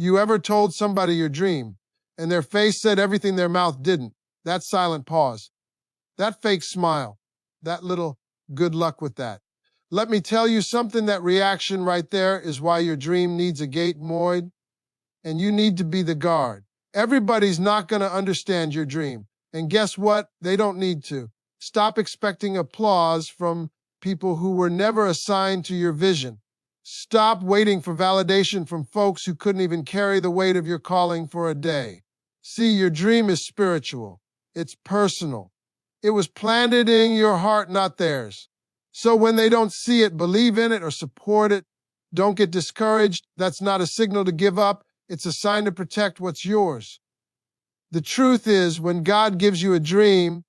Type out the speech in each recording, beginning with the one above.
You ever told somebody your dream, and their face said everything their mouth didn't? That silent pause, that fake smile, that little good luck with that. Let me tell you something, that reaction right there is why your dream needs a gate, Moyd, and you need to be the guard. Everybody's not going to understand your dream. And guess what? They don't need to. Stop expecting applause from people who were never assigned to your vision. Stop waiting for validation from folks who couldn't even carry the weight of your calling for a day. See, your dream is spiritual. It's personal. It was planted in your heart, not theirs. So when they don't see it, believe in it, or support it, don't get discouraged. That's not a signal to give up. It's a sign to protect what's yours. The truth is, when God gives you a dream,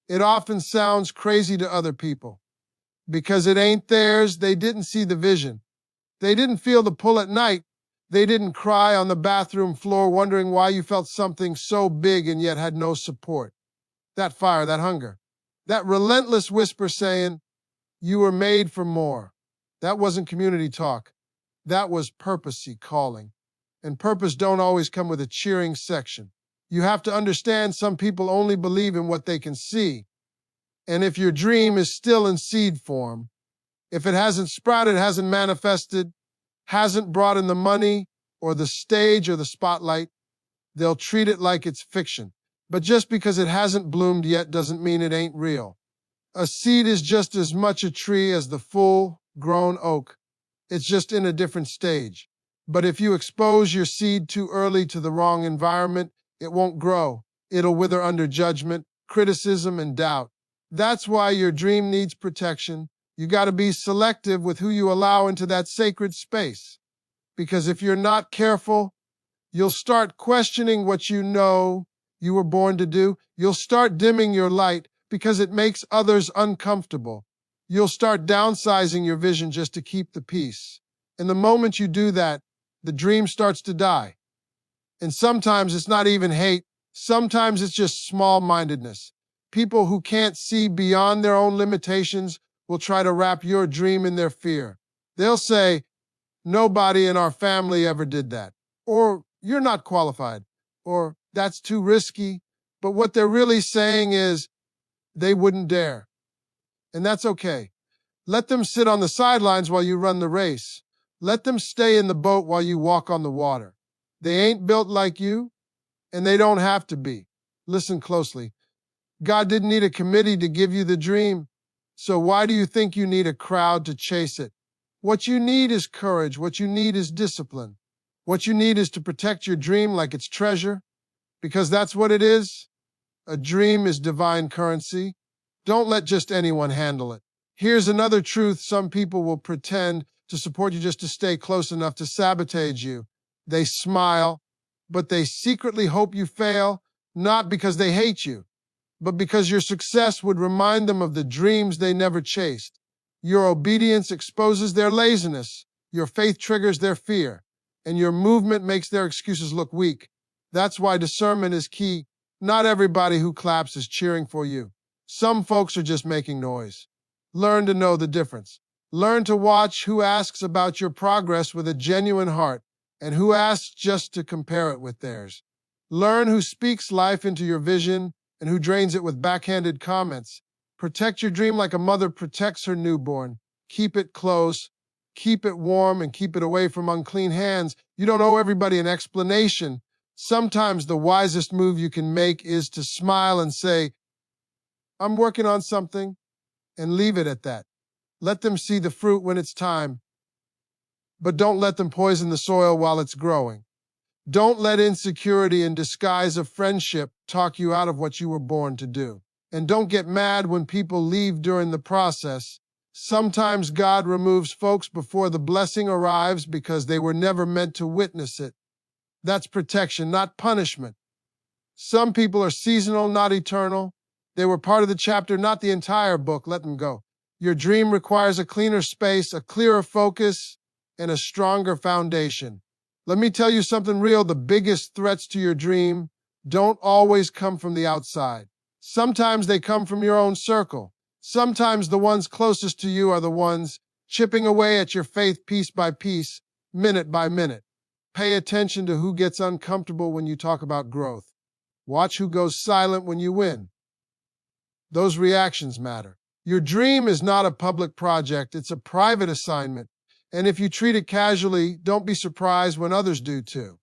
it often sounds crazy to other people because it ain't theirs. They didn't see the vision. They didn't feel the pull at night. They didn't cry on the bathroom floor wondering why you felt something so big and yet had no support. That fire, that hunger, that relentless whisper saying, you were made for more. That wasn't community talk. That was purposey calling. And purpose don't always come with a cheering section. You have to understand, some people only believe in what they can see. And if your dream is still in seed form, if it hasn't sprouted, hasn't manifested, hasn't brought in the money or the stage or the spotlight, they'll treat it like it's fiction. But just because it hasn't bloomed yet doesn't mean it ain't real. A seed is just as much a tree as the full-grown oak. It's just in a different stage. But if you expose your seed too early to the wrong environment, it won't grow. It'll wither under judgment, criticism, and doubt. That's why your dream needs protection. You got to be selective with who you allow into that sacred space. Because if you're not careful, you'll start questioning what you know you were born to do. You'll start dimming your light because it makes others uncomfortable. You'll start downsizing your vision just to keep the peace. And the moment you do that, the dream starts to die. And sometimes it's not even hate. Sometimes it's just small-mindedness. People who can't see beyond their own limitations will try to wrap your dream in their fear. They'll say, nobody in our family ever did that. Or, you're not qualified. Or, that's too risky. But what they're really saying is, they wouldn't dare. And that's okay. Let them sit on the sidelines while you run the race. Let them stay in the boat while you walk on the water. They ain't built like you, and they don't have to be. Listen closely. God didn't need a committee to give you the dream, so why do you think you need a crowd to chase it? What you need is courage. What you need is discipline. What you need is to protect your dream like it's treasure, because that's what it is. A dream is divine currency. Don't let just anyone handle it. Here's another truth: some people will pretend to support you just to stay close enough to sabotage you. They smile, but they secretly hope you fail, not because they hate you, but because your success would remind them of the dreams they never chased. Your obedience exposes their laziness, your faith triggers their fear, and your movement makes their excuses look weak. That's why discernment is key. Not everybody who claps is cheering for you. Some folks are just making noise. Learn to know the difference. Learn to watch who asks about your progress with a genuine heart and who asks just to compare it with theirs. Learn who speaks life into your vision and who drains it with backhanded comments. Protect your dream like a mother protects her newborn. Keep it close, keep it warm, and keep it away from unclean hands. You don't owe everybody an explanation. Sometimes the wisest move you can make is to smile and say, I'm working on something, and leave it at that. Let them see the fruit when it's time, but don't let them poison the soil while it's growing. Don't let insecurity in disguise of friendship talk you out of what you were born to do. And don't get mad when people leave during the process. Sometimes God removes folks before the blessing arrives because they were never meant to witness it. That's protection, not punishment. Some people are seasonal, not eternal. They were part of the chapter, not the entire book. Let them go. Your dream requires a cleaner space, a clearer focus, and a stronger foundation. Let me tell you something real. The biggest threats to your dream don't always come from the outside. Sometimes they come from your own circle. Sometimes the ones closest to you are the ones chipping away at your faith piece by piece, minute by minute. Pay attention to who gets uncomfortable when you talk about growth. Watch who goes silent when you win. Those reactions matter. Your dream is not a public project, it's a private assignment. And if you treat it casually, don't be surprised when others do too.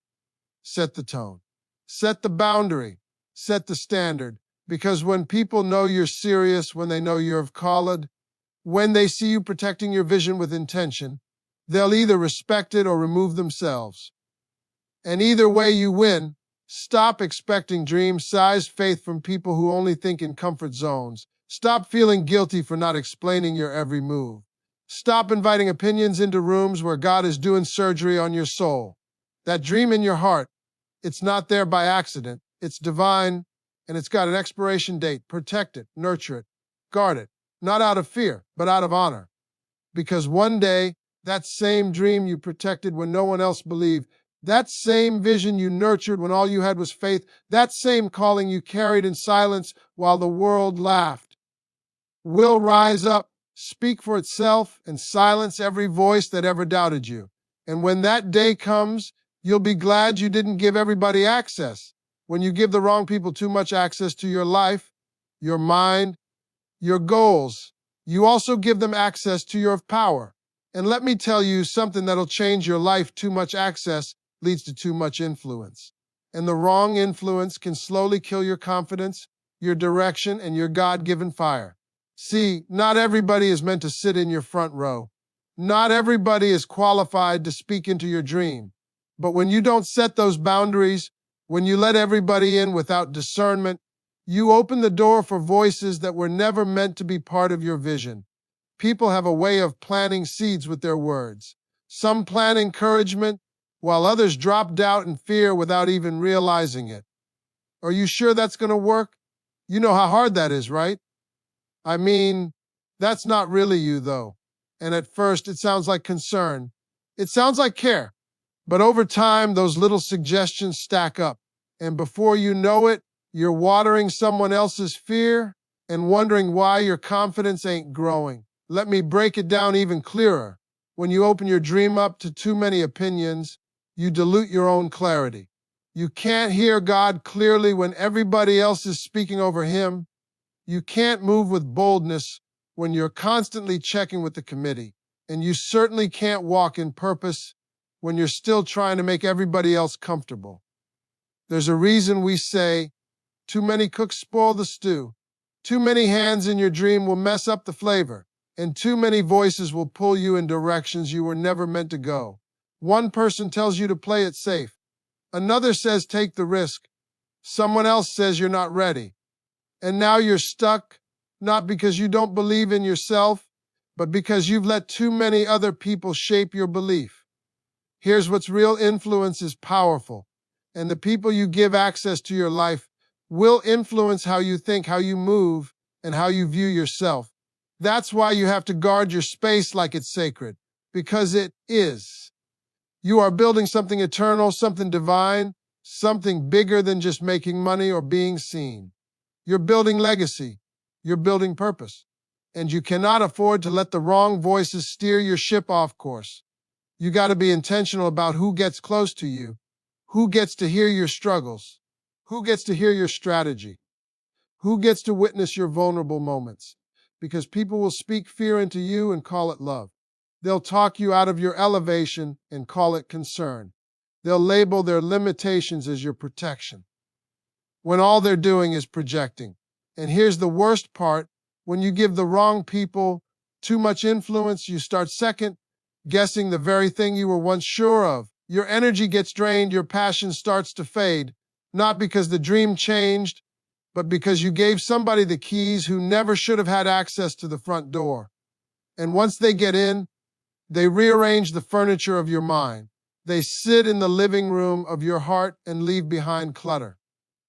Set the tone. Set the boundary. Set the standard. Because when people know you're serious, when they know you're called, when they see you protecting your vision with intention, they'll either respect it or remove themselves. And either way you win. Stop expecting dream-sized faith from people who only think in comfort zones. Stop feeling guilty for not explaining your every move. Stop inviting opinions into rooms where God is doing surgery on your soul. That dream in your heart, it's not there by accident. It's divine, and it's got an expiration date. Protect it, nurture it, guard it, not out of fear, but out of honor. Because one day, that same dream you protected when no one else believed, that same vision you nurtured when all you had was faith, that same calling you carried in silence while the world laughed, will rise up, speak for itself, and silence every voice that ever doubted you. And when that day comes, you'll be glad you didn't give everybody access. When you give the wrong people too much access to your life, your mind, your goals, you also give them access to your power. And let me tell you something that'll change your life. Too much access leads to too much influence. And the wrong influence can slowly kill your confidence, your direction, and your God-given fire. See, not everybody is meant to sit in your front row. Not everybody is qualified to speak into your dream. But when you don't set those boundaries, when you let everybody in without discernment, you open the door for voices that were never meant to be part of your vision. People have a way of planting seeds with their words. Some plant encouragement, while others drop doubt and fear without even realizing it. Are you sure that's going to work? You know how hard that is, right? I mean, that's not really you, though. And at first, it sounds like concern. It sounds like care. But over time, those little suggestions stack up. And before you know it, you're watering someone else's fear and wondering why your confidence ain't growing. Let me break it down even clearer. When you open your dream up to too many opinions, you dilute your own clarity. You can't hear God clearly when everybody else is speaking over him. You can't move with boldness when you're constantly checking with the committee. And you certainly can't walk in purpose when you're still trying to make everybody else comfortable. There's a reason we say, too many cooks spoil the stew. Too many hands in your dream will mess up the flavor. And too many voices will pull you in directions you were never meant to go. One person tells you to play it safe. Another says take the risk. Someone else says you're not ready. And now you're stuck, not because you don't believe in yourself, but because you've let too many other people shape your belief. Here's what's real: influence is powerful, and the people you give access to your life will influence how you think, how you move, and how you view yourself. That's why you have to guard your space like it's sacred, because it is. You are building something eternal, something divine, something bigger than just making money or being seen. You're building legacy. You're building purpose. And you cannot afford to let the wrong voices steer your ship off course. You got to be intentional about who gets close to you, who gets to hear your struggles, who gets to hear your strategy, who gets to witness your vulnerable moments. Because people will speak fear into you and call it love. They'll talk you out of your elevation and call it concern. They'll label their limitations as your protection, when all they're doing is projecting. And here's the worst part: when you give the wrong people too much influence, you start second guessing the very thing you were once sure of. Your energy gets drained, your passion starts to fade, not because the dream changed, but because you gave somebody the keys who never should have had access to the front door. And once they get in, they rearrange the furniture of your mind. They sit in the living room of your heart and leave behind clutter.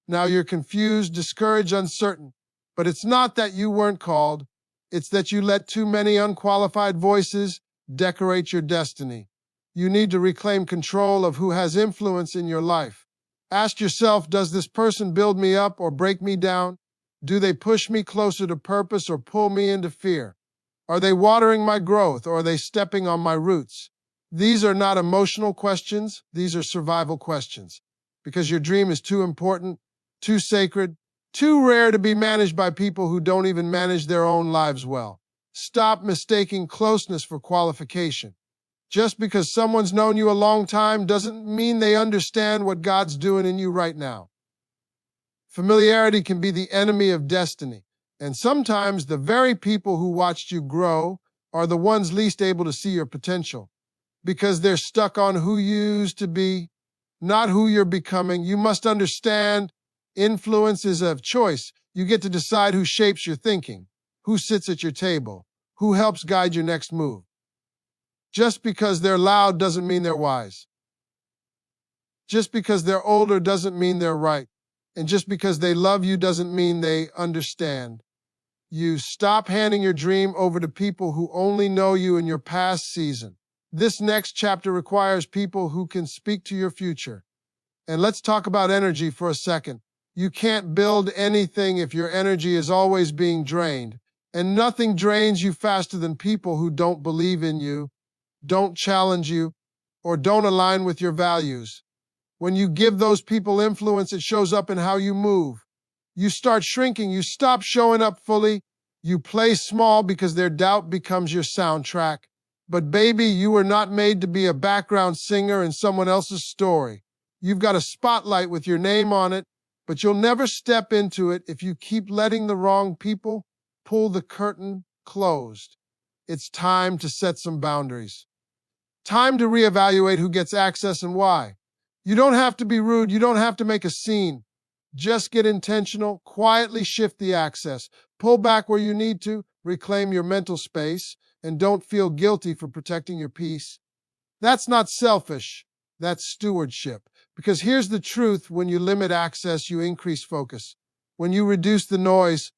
Now you're confused, discouraged, uncertain. But it's not that you weren't called. It's that you let too many unqualified voices decorate your destiny. You need to reclaim control of who has influence in your life. Ask yourself, does this person build me up or break me down? Do they push me closer to purpose or pull me into fear? Are they watering my growth or are they stepping on my roots? These are not emotional questions, these are survival questions. Because your dream is too important, too sacred, too rare to be managed by people who don't even manage their own lives well. Stop mistaking closeness for qualification. Just because someone's known you a long time doesn't mean they understand what God's doing in you right now. Familiarity can be the enemy of destiny, and sometimes the very people who watched you grow are the ones least able to see your potential because they're stuck on who you used to be, not who you're becoming. You must understand influence is of choice. You get to decide who shapes your thinking, who sits at your table, who helps guide your next move. Just because they're loud doesn't mean they're wise. Just because they're older doesn't mean they're right. And just because they love you doesn't mean they understand. You stop handing your dream over to people who only know you in your past season. This next chapter requires people who can speak to your future. And let's talk about energy for a second. You can't build anything if your energy is always being drained. And nothing drains you faster than people who don't believe in you, don't challenge you, or don't align with your values. When you give those people influence, it shows up in how you move. You start shrinking. You stop showing up fully. You play small because their doubt becomes your soundtrack. But baby, you were not made to be a background singer in someone else's story. You've got a spotlight with your name on it, but you'll never step into it if you keep letting the wrong people pull the curtain closed. It's time to set some boundaries. Time to reevaluate who gets access and why. You don't have to be rude. You don't have to make a scene. Just get intentional, quietly shift the access. Pull back where you need to, reclaim your mental space, and don't feel guilty for protecting your peace. That's not selfish. That's stewardship. Because here's the truth, when you limit access, you increase focus. When you reduce the noise,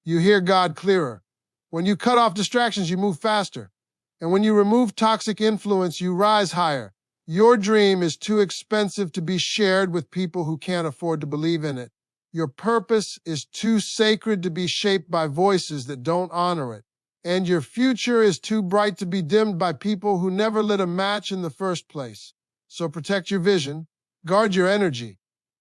you hear God clearer. When you cut off distractions, you move faster. And when you remove toxic influence, you rise higher. Your dream is too expensive to be shared with people who can't afford to believe in it. Your purpose is too sacred to be shaped by voices that don't honor it. And your future is too bright to be dimmed by people who never lit a match in the first place. So protect your vision, guard your energy,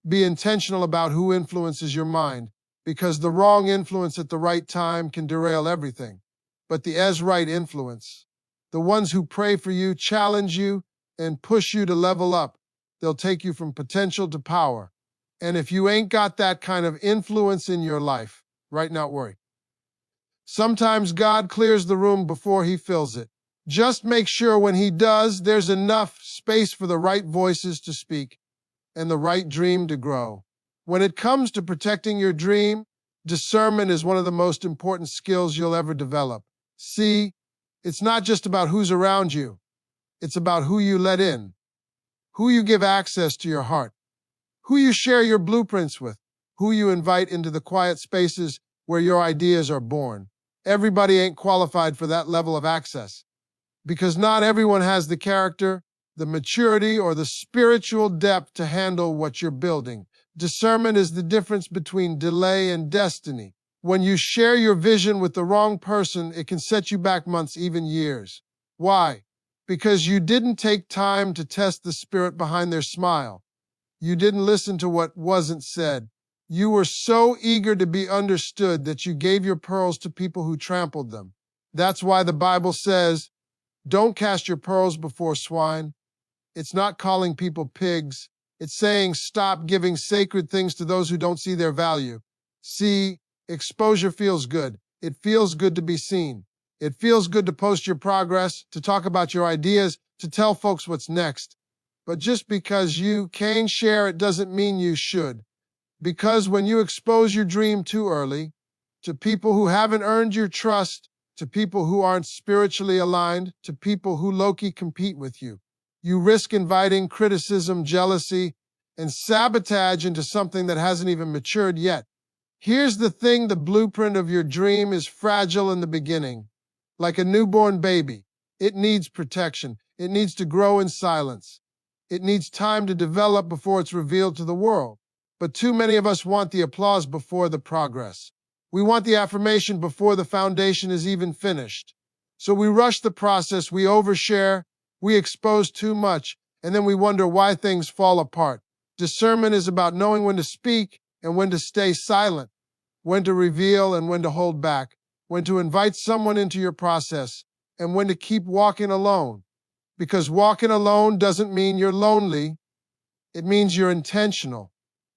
be intentional about who influences your mind, because the wrong influence at the right time can derail everything. But the right influence, the ones who pray for you, challenge you, and push you to level up, they'll take you from potential to power. And if you ain't got that kind of influence in your life, right, not worry. Sometimes God clears the room before he fills it. Just make sure when he does, there's enough space for the right voices to speak and the right dream to grow. When it comes to protecting your dream, discernment is one of the most important skills you'll ever develop. See, it's not just about who's around you. It's about who you let in, who you give access to your heart, who you share your blueprints with, who you invite into the quiet spaces where your ideas are born. Everybody ain't qualified for that level of access because not everyone has the character, the maturity, or the spiritual depth to handle what you're building. Discernment is the difference between delay and destiny. When you share your vision with the wrong person, it can set you back months, even years. Why? Because you didn't take time to test the spirit behind their smile. You didn't listen to what wasn't said. You were so eager to be understood that you gave your pearls to people who trampled them. That's why the Bible says, don't cast your pearls before swine. It's not calling people pigs. It's saying stop giving sacred things to those who don't see their value. See, exposure feels good. It feels good to be seen. It feels good to post your progress, to talk about your ideas, to tell folks what's next. But just because you can share it doesn't mean you should. Because when you expose your dream too early, to people who haven't earned your trust, to people who aren't spiritually aligned, to people who low-key compete with you, you risk inviting criticism, jealousy, and sabotage into something that hasn't even matured yet. Here's the thing, the blueprint of your dream is fragile in the beginning. Like a newborn baby, it needs protection. It needs to grow in silence. It needs time to develop before it's revealed to the world. But too many of us want the applause before the progress. We want the affirmation before the foundation is even finished. So we rush the process, we overshare, We expose too much, and then we wonder why things fall apart. Discernment is about knowing when to speak and when to stay silent, when to reveal and when to hold back, when to invite someone into your process, and when to keep walking alone. Because walking alone doesn't mean you're lonely, it means you're intentional.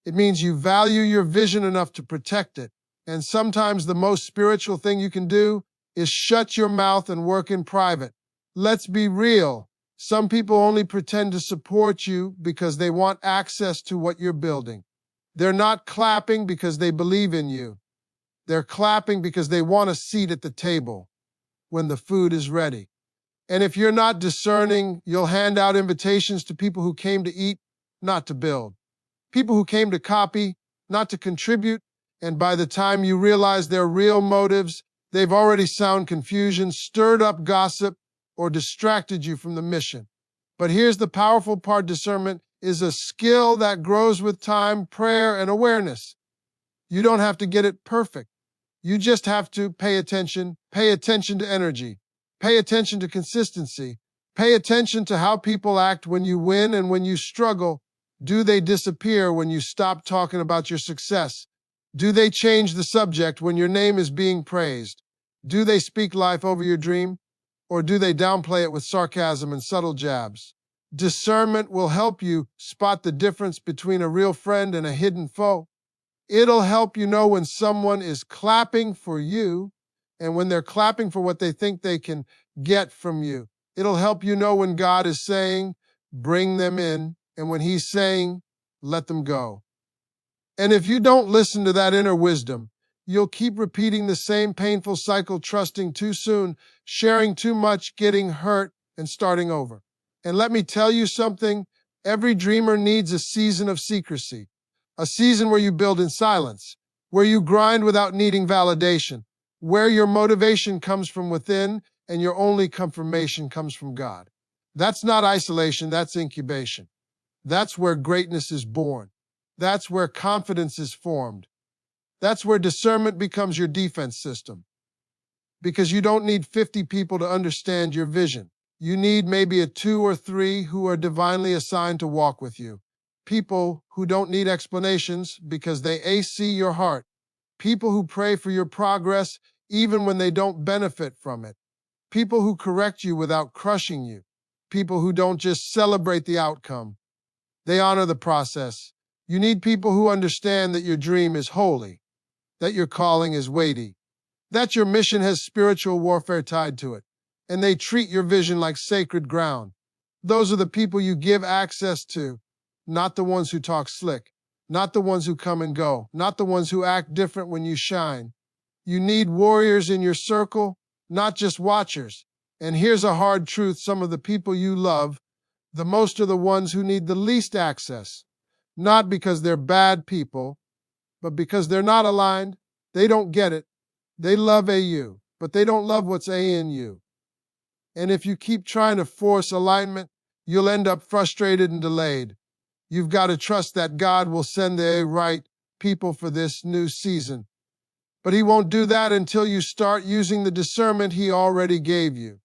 It means you value your vision enough to protect it. And sometimes the most spiritual thing you can do is shut your mouth and work in private. Let's be real. Some people only pretend to support you because they want access to what you're building. They're not clapping because they believe in you. They're clapping because they want a seat at the table when the food is ready. And if you're not discerning, you'll hand out invitations to people who came to eat, not to build. People who came to copy, not to contribute. And by the time you realize their real motives, they've already sown confusion, stirred up gossip, or distracted you from the mission. But here's the powerful part: discernment is a skill that grows with time, prayer, and awareness. You don't have to get it perfect. You just have to pay attention to energy, pay attention to consistency, pay attention to how people act when you win and when you struggle. Do they disappear when you stop talking about your success? Do they change the subject when your name is being praised? Do they speak life over your dream? Or do they downplay it with sarcasm and subtle jabs? Discernment will help you spot the difference between a real friend and a hidden foe. It'll help you know when someone is clapping for you and when they're clapping for what they think they can get from you. It'll help you know when God is saying, bring them in, and when He's saying, let them go. And if you don't listen to that inner wisdom, you'll keep repeating the same painful cycle, trusting too soon, sharing too much, getting hurt, and starting over. And let me tell you something, every dreamer needs a season of secrecy, a season where you build in silence, where you grind without needing validation, where your motivation comes from within and your only confirmation comes from God. That's not isolation, that's incubation. That's where greatness is born. That's where confidence is formed. That's where discernment becomes your defense system. Because you don't need 50 people to understand your vision. You need maybe a 2 or 3 who are divinely assigned to walk with you. People who don't need explanations because they see your heart. People who pray for your progress even when they don't benefit from it. People who correct you without crushing you. People who don't just celebrate the outcome. They honor the process. You need people who understand that your dream is holy, that your calling is weighty, that your mission has spiritual warfare tied to it, and they treat your vision like sacred ground. Those are the people you give access to, not the ones who talk slick, not the ones who come and go, not the ones who act different when you shine. You need warriors in your circle, not just watchers. And here's a hard truth: some of the people you love the most are the ones who need the least access, not because they're bad people, but because they're not aligned. They don't get it. They love AU, but they don't love what's A in you. And if you keep trying to force alignment, you'll end up frustrated and delayed. You've got to trust that God will send the right people for this new season. But He won't do that until you start using the discernment He already gave you.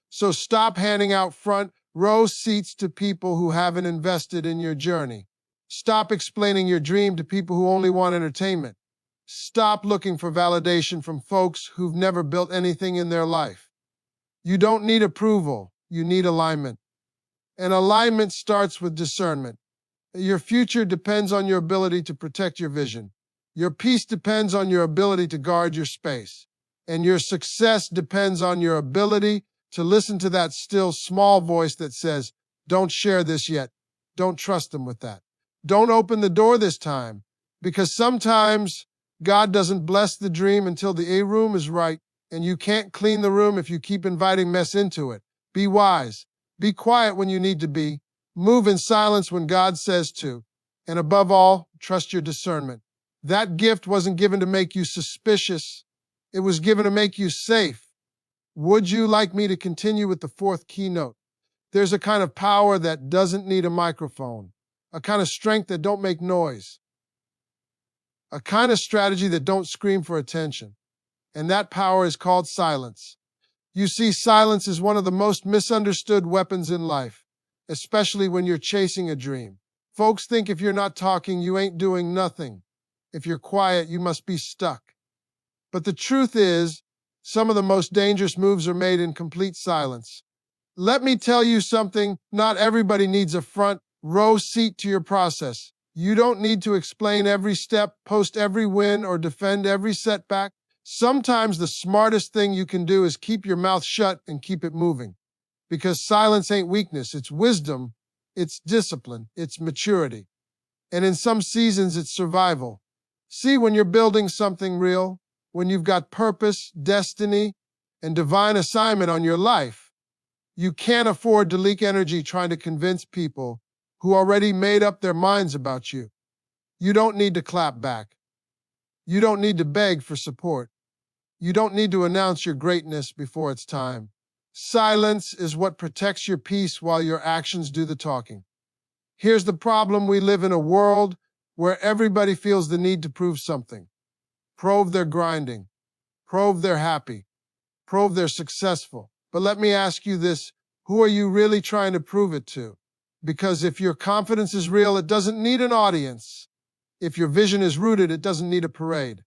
So stop handing out front row seats to people who haven't invested in your journey. Stop explaining your dream to people who only want entertainment. Stop looking for validation from folks who've never built anything in their life. You don't need approval, you need alignment. And alignment starts with discernment. Your future depends on your ability to protect your vision. Your peace depends on your ability to guard your space. And your success depends on your ability to listen to that still small voice that says, don't share this yet. Don't trust them with that. Don't open the door this time. Because sometimes God doesn't bless the dream until the A room is right, and you can't clean the room if you keep inviting mess into it. Be wise. Be quiet when you need to be. Move in silence when God says to. And above all, trust your discernment. That gift wasn't given to make you suspicious. It was given to make you safe. Would you like me to continue with the 4th keynote? There's a kind of power that doesn't need a microphone, a kind of strength that don't make noise, a kind of strategy that don't scream for attention. And that power is called silence. You see, silence is one of the most misunderstood weapons in life, especially when you're chasing a dream. Folks think if you're not talking, you ain't doing nothing. If you're quiet, you must be stuck. But the truth is, some of the most dangerous moves are made in complete silence. Let me tell you something, not everybody needs a front row seat to your process. You don't need to explain every step, post every win, or defend every setback. Sometimes the smartest thing you can do is keep your mouth shut and keep it moving. Because silence ain't weakness, it's wisdom, it's discipline, it's maturity. And in some seasons, it's survival. See, when you're building something real, when you've got purpose, destiny, and divine assignment on your life, you can't afford to leak energy trying to convince people who already made up their minds about you. You don't need to clap back. You don't need to beg for support. You don't need to announce your greatness before it's time. Silence is what protects your peace while your actions do the talking. Here's the problem: we live in a world where everybody feels the need to prove something. Prove they're grinding. Prove they're happy. Prove they're successful. But let me ask you this: who are you really trying to prove it to? Because if your confidence is real, it doesn't need an audience. If your vision is rooted, it doesn't need a parade.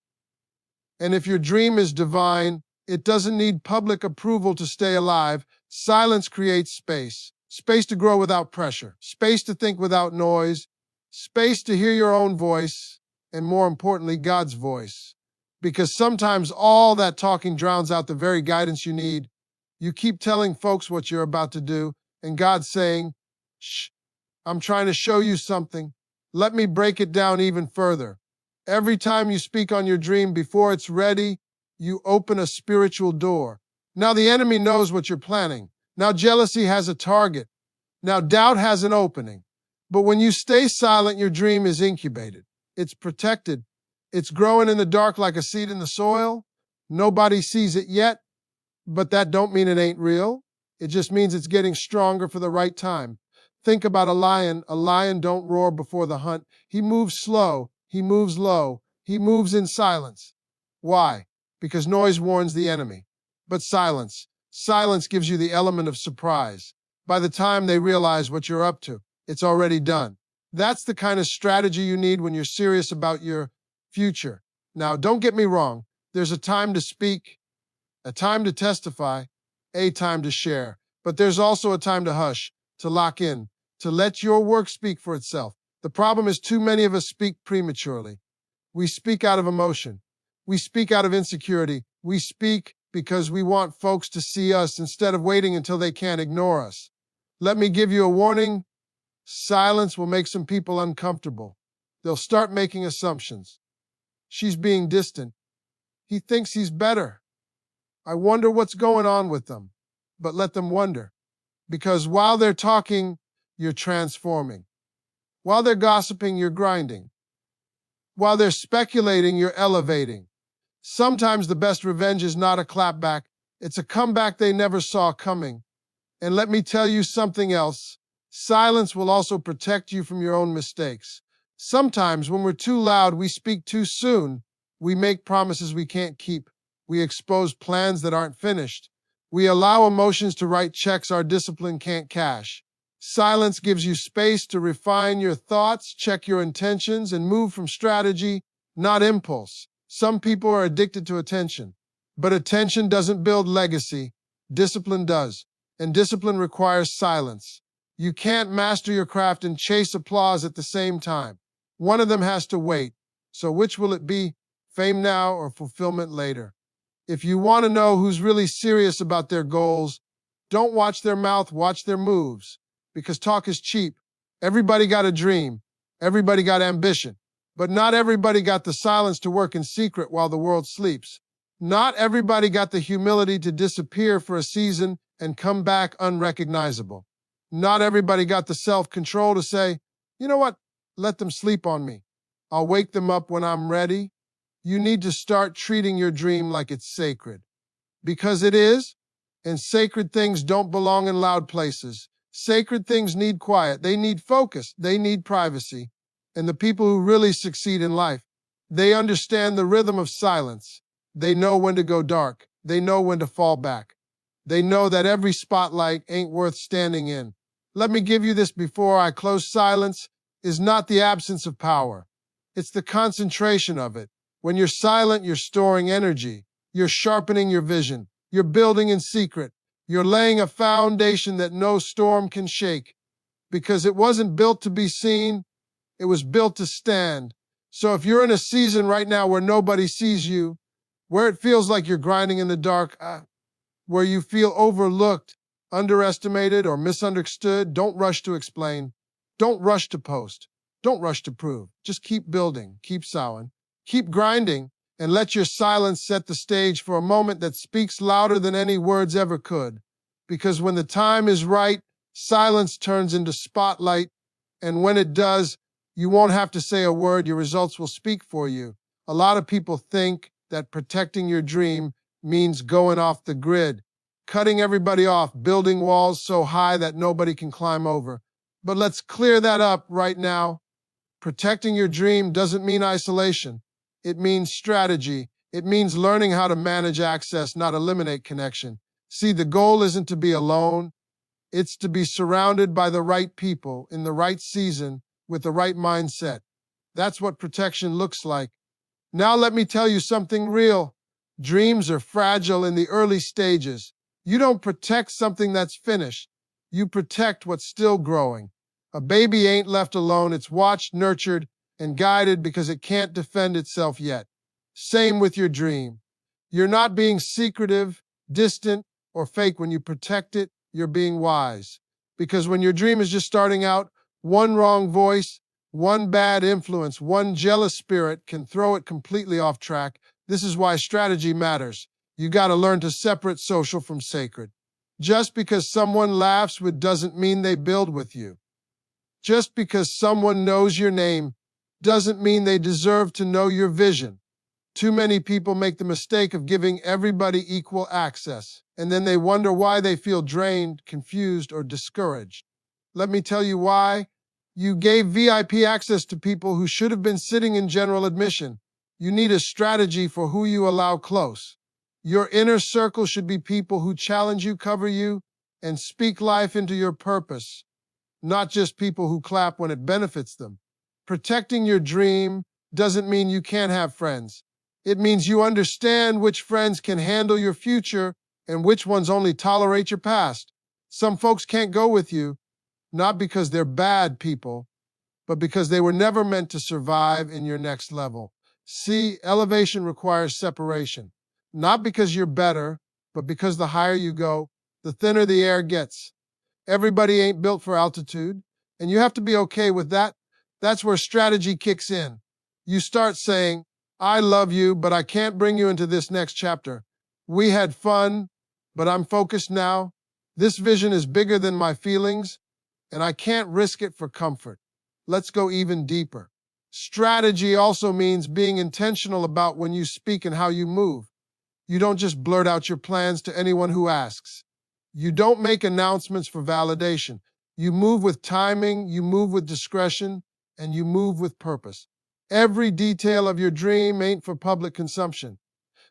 And if your dream is divine, it doesn't need public approval to stay alive. Silence creates space. Space to grow without pressure. Space to think without noise. Space to hear your own voice. And more importantly, God's voice. Because sometimes all that talking drowns out the very guidance you need. You keep telling folks what you're about to do, and God's saying, shh, I'm trying to show you something. Let me break it down even further. Every time you speak on your dream before it's ready, you open a spiritual door. Now the enemy knows what you're planning. Now jealousy has a target. Now doubt has an opening. But when you stay silent, your dream is incubated. It's protected. It's growing in the dark like a seed in the soil. Nobody sees it yet, but that don't mean it ain't real. It just means it's getting stronger for the right time. Think about a lion. A lion don't roar before the hunt. He moves slow. He moves low. He moves in silence. Why? Because noise warns the enemy. But silence gives you the element of surprise. By the time they realize what you're up to, it's already done. That's the kind of strategy you need when you're serious about your future. Now, don't get me wrong. There's a time to speak, a time to testify, a time to share. But there's also a time to hush, to lock in, to let your work speak for itself. The problem is too many of us speak prematurely. We speak out of emotion. We speak out of insecurity. We speak because we want folks to see us instead of waiting until they can't ignore us. Let me give you a warning. Silence will make some people uncomfortable. They'll start making assumptions. She's being distant. He thinks he's better. I wonder what's going on with them. But let them wonder. Because while they're talking, you're transforming. While they're gossiping, you're grinding. While they're speculating, you're elevating. Sometimes the best revenge is not a clapback. It's a comeback they never saw coming. And let me tell you something else. Silence will also protect you from your own mistakes. Sometimes when we're too loud, we speak too soon. We make promises we can't keep. We expose plans that aren't finished. We allow emotions to write checks our discipline can't cash. Silence gives you space to refine your thoughts, check your intentions, and move from strategy, not impulse. Some people are addicted to attention, but attention doesn't build legacy. Discipline does, and discipline requires silence. You can't master your craft and chase applause at the same time. One of them has to wait. So which will it be? Fame now or fulfillment later? If you want to know who's really serious about their goals, don't watch their mouth, watch their moves. Because talk is cheap. Everybody got a dream. Everybody got ambition. But not everybody got the silence to work in secret while the world sleeps. Not everybody got the humility to disappear for a season and come back unrecognizable. Not everybody got the self-control to say, you know what, let them sleep on me. I'll wake them up when I'm ready. You need to start treating your dream like it's sacred. Because it is, and sacred things don't belong in loud places. Sacred things need quiet. They need focus. They need privacy. And the people who really succeed in life, they understand the rhythm of silence. They know when to go dark. They know when to fall back. They know that every spotlight ain't worth standing in. Let me give you this before I close. Silence is not the absence of power. It's the concentration of it. When you're silent, you're storing energy. You're sharpening your vision. You're building in secret. You're laying a foundation that no storm can shake. Because it wasn't built to be seen, it was built to stand. So if you're in a season right now where nobody sees you, where it feels like you're grinding in the dark, where you feel overlooked, underestimated, or misunderstood, don't rush to explain. Don't rush to post. Don't rush to prove. Just keep building, keep sowing, keep grinding, and let your silence set the stage for a moment that speaks louder than any words ever could. Because when the time is right, silence turns into spotlight, and when it does, you won't have to say a word, your results will speak for you. A lot of people think that protecting your dream means going off the grid, cutting everybody off, building walls so high that nobody can climb over. But let's clear that up right now. Protecting your dream doesn't mean isolation. It means strategy. It means learning how to manage access, not eliminate connection. See, the goal isn't to be alone. It's to be surrounded by the right people in the right season with the right mindset. That's what protection looks like. Now let me tell you something real. Dreams are fragile in the early stages. You don't protect something that's finished. You protect what's still growing. A baby ain't left alone. It's watched, nurtured, and guided because it can't defend itself yet. Same with your dream. You're not being secretive, distant, or fake when you protect it. You're being wise. Because when your dream is just starting out, one wrong voice, one bad influence, one jealous spirit can throw it completely off track. This is why strategy matters. You got to learn to separate social from sacred. Just because someone laughs with doesn't mean they build with you. Just because someone knows your name doesn't mean they deserve to know your vision. Too many people make the mistake of giving everybody equal access, and then they wonder why they feel drained, confused, or discouraged. Let me tell you why. You gave VIP access to people who should have been sitting in general admission. You need a strategy for who you allow close. Your inner circle should be people who challenge you, cover you, and speak life into your purpose, not just people who clap when it benefits them. Protecting your dream doesn't mean you can't have friends. It means you understand which friends can handle your future and which ones only tolerate your past. Some folks can't go with you, not because they're bad people, but because they were never meant to survive in your next level. See, elevation requires separation, not because you're better, but because the higher you go, the thinner the air gets. Everybody ain't built for altitude, and you have to be okay with that. That's where strategy kicks in. You start saying, I love you, but I can't bring you into this next chapter. We had fun, but I'm focused now. This vision is bigger than my feelings, and I can't risk it for comfort. Let's go even deeper. Strategy also means being intentional about when you speak and how you move. You don't just blurt out your plans to anyone who asks. You don't make announcements for validation. You move with timing, you move with discretion, and you move with purpose. Every detail of your dream ain't for public consumption.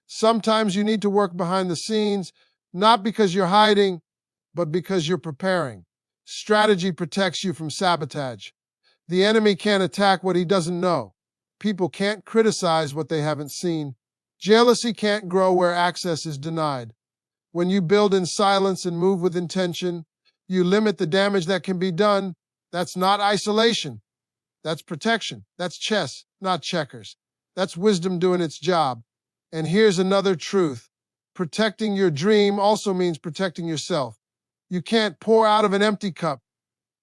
Sometimes you need to work behind the scenes, not because you're hiding, but because you're preparing. Strategy protects you from sabotage. The enemy can't attack what he doesn't know. People can't criticize what they haven't seen. Jealousy can't grow where access is denied. When you build in silence and move with intention, you limit the damage that can be done. That's not isolation. That's protection. That's chess, not checkers. That's wisdom doing its job. And here's another truth. Protecting your dream also means protecting yourself. You can't pour out of an empty cup.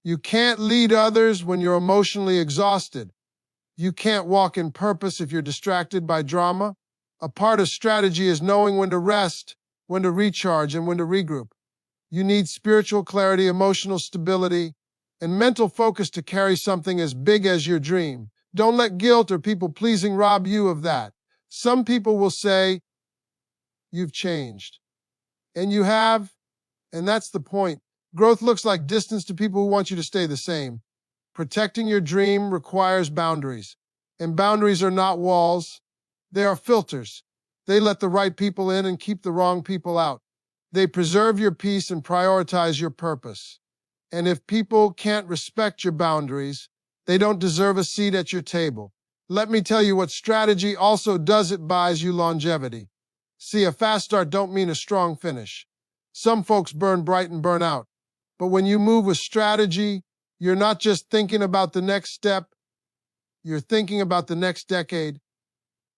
You can't lead others when you're emotionally exhausted. You can't walk in purpose if you're distracted by drama. A part of strategy is knowing when to rest, when to recharge, and when to regroup. You need spiritual clarity, emotional stability, and mental focus to carry something as big as your dream. Don't let guilt or people-pleasing rob you of that. Some people will say, you've changed. And you have, and that's the point. Growth looks like distance to people who want you to stay the same. Protecting your dream requires boundaries. And boundaries are not walls. They are filters. They let the right people in and keep the wrong people out. They preserve your peace and prioritize your purpose. And if people can't respect your boundaries, they don't deserve a seat at your table. Let me tell you what strategy also does. It buys you longevity. See, a fast start don't mean a strong finish. Some folks burn bright and burn out. But when you move with strategy, you're not just thinking about the next step, you're thinking about the next decade.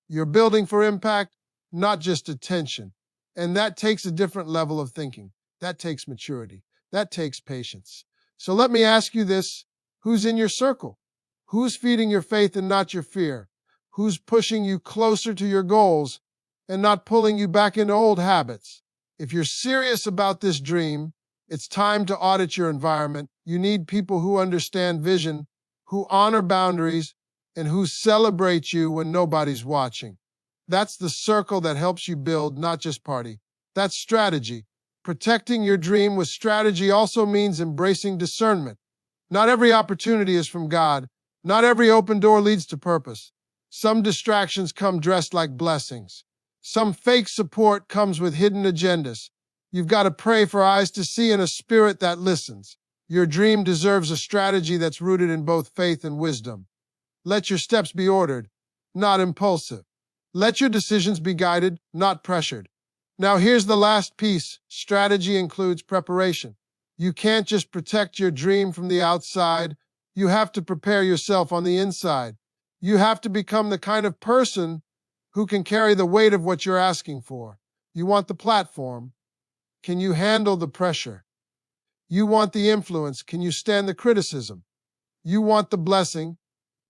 You're building for impact, not just attention. And that takes a different level of thinking. That takes maturity. That takes patience. So let me ask you this. Who's in your circle? Who's feeding your faith and not your fear? Who's pushing you closer to your goals and not pulling you back into old habits? If you're serious about this dream, it's time to audit your environment. You need people who understand vision, who honor boundaries, and who celebrate you when nobody's watching. That's the circle that helps you build, not just party. That's strategy. Protecting your dream with strategy also means embracing discernment. Not every opportunity is from God. Not every open door leads to purpose. Some distractions come dressed like blessings. Some fake support comes with hidden agendas. You've got to pray for eyes to see and a spirit that listens. Your dream deserves a strategy that's rooted in both faith and wisdom. Let your steps be ordered, not impulsive. Let your decisions be guided, not pressured. Now here's the last piece. Strategy includes preparation. You can't just protect your dream from the outside. You have to prepare yourself on the inside. You have to become the kind of person who can carry the weight of what you're asking for. You want the platform. Can you handle the pressure? You want the influence. Can you stand the criticism? You want the blessing.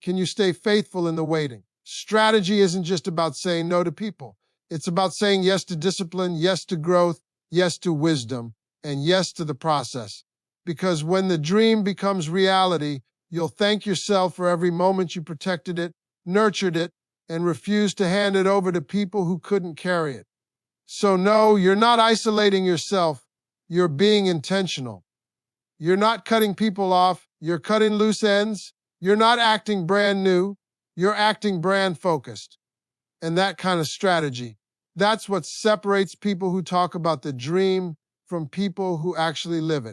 Can you stay faithful in the waiting? Strategy isn't just about saying no to people. It's about saying yes to discipline, yes to growth, yes to wisdom, and yes to the process. Because when the dream becomes reality, you'll thank yourself for every moment you protected it, nurtured it, and refused to hand it over to people who couldn't carry it. So no, you're not isolating yourself. You're being intentional. You're not cutting people off. You're cutting loose ends. You're not acting brand new, you're acting brand focused. And that kind of strategy, that's what separates people who talk about the dream from people who actually live it.